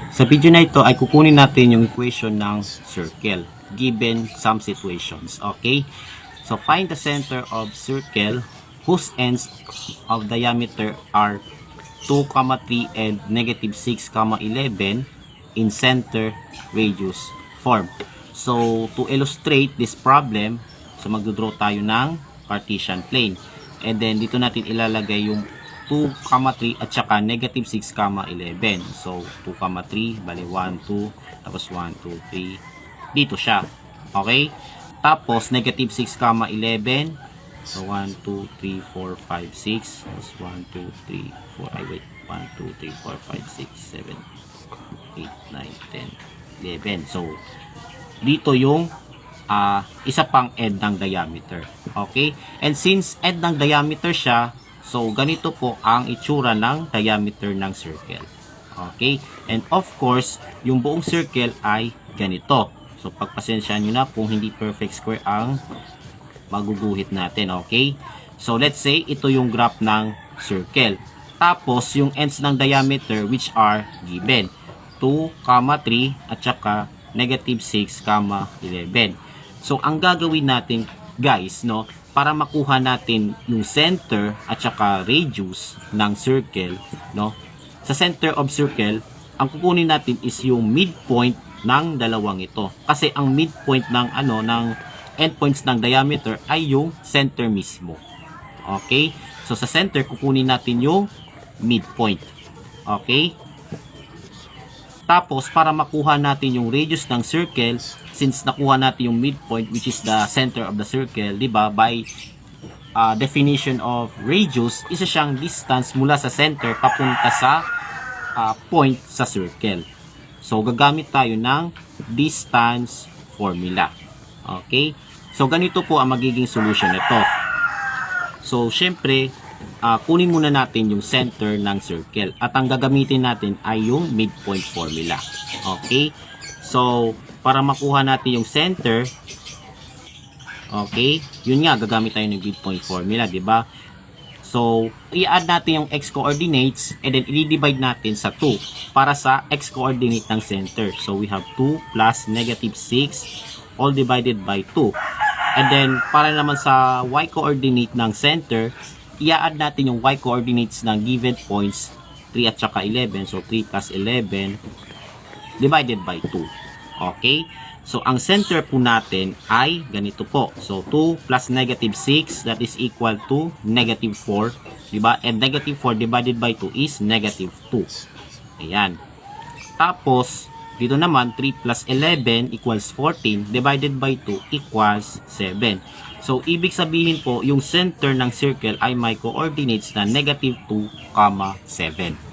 Sa video na ito ay kukunin natin yung equation ng circle given some situations. Okay? So find the center of circle whose ends of diameter are 2, 3 and negative 6, 11 in center radius form. So to illustrate this problem, so magdodraw tayo ng Cartesian plane. And then dito natin ilalagay yung 2, 3 at saka negative 6, 11. So 2, 3, bali 1, 2, tapos 1, 2, 3. Dito siya. Okay? Tapos negative 6, 11. So 1, 2, 3, 4, 5, 6. Tapos 1, 2, 3, 4. Ay wait. 1, 2, 3, 4, 5, 6, 7, 8, 9, 10, 11. So dito yung isa pang end ng diameter. Okay? And since end ng diameter siya, so ganito po ang itsura ng diameter ng circle. Okay? And of course, yung buong circle ay ganito. So pagpasensyahan nyo na kung hindi perfect square ang maguguhit natin. Okay? So let's say ito yung graph ng circle. Tapos yung ends ng diameter which are given. 2, 3 at saka negative 6, 11. So ang gagawin natin guys, no, para makuha natin yung center at saka radius ng circle, no? Sa center of circle, ang kukunin natin is yung midpoint ng dalawang ito. Kasi ang midpoint ng ng endpoints ng diameter ay yung center mismo. Okay? So sa center kukunin natin yung midpoint. Okay? Tapos para makuha natin yung radius ng circle, since nakuha natin yung midpoint which is the center of the circle, 'di ba? By definition of radius, isa siyang distance mula sa center papunta sa point sa circle. So gagamit tayo ng distance formula. Okay? So ganito po ang magiging solution nito. So syempre, kunin muna natin yung center ng circle at ang gagamitin natin ay yung midpoint formula. Okay? So para makuha natin yung center, okay, yun nga, gagamit tayo ng midpoint formula, di ba? So, i-add natin yung x coordinates and then i-divide natin sa 2 para sa x coordinate ng center. So, we have 2 plus negative 6 all divided by 2. And then, para naman sa y coordinate ng center, i-add natin yung y coordinates ng given points 3 at saka 11. So, 3 plus 11 divided by 2. Okay? So, ang center po natin ay ganito po. So, 2 plus negative 6, that is equal to negative 4. Diba? And negative 4 divided by 2 is negative 2. Ayan. Tapos, dito naman, 3 plus 11 equals 14 divided by 2 equals 7. So, ibig sabihin po, yung center ng circle ay may coordinates na negative 2, 7.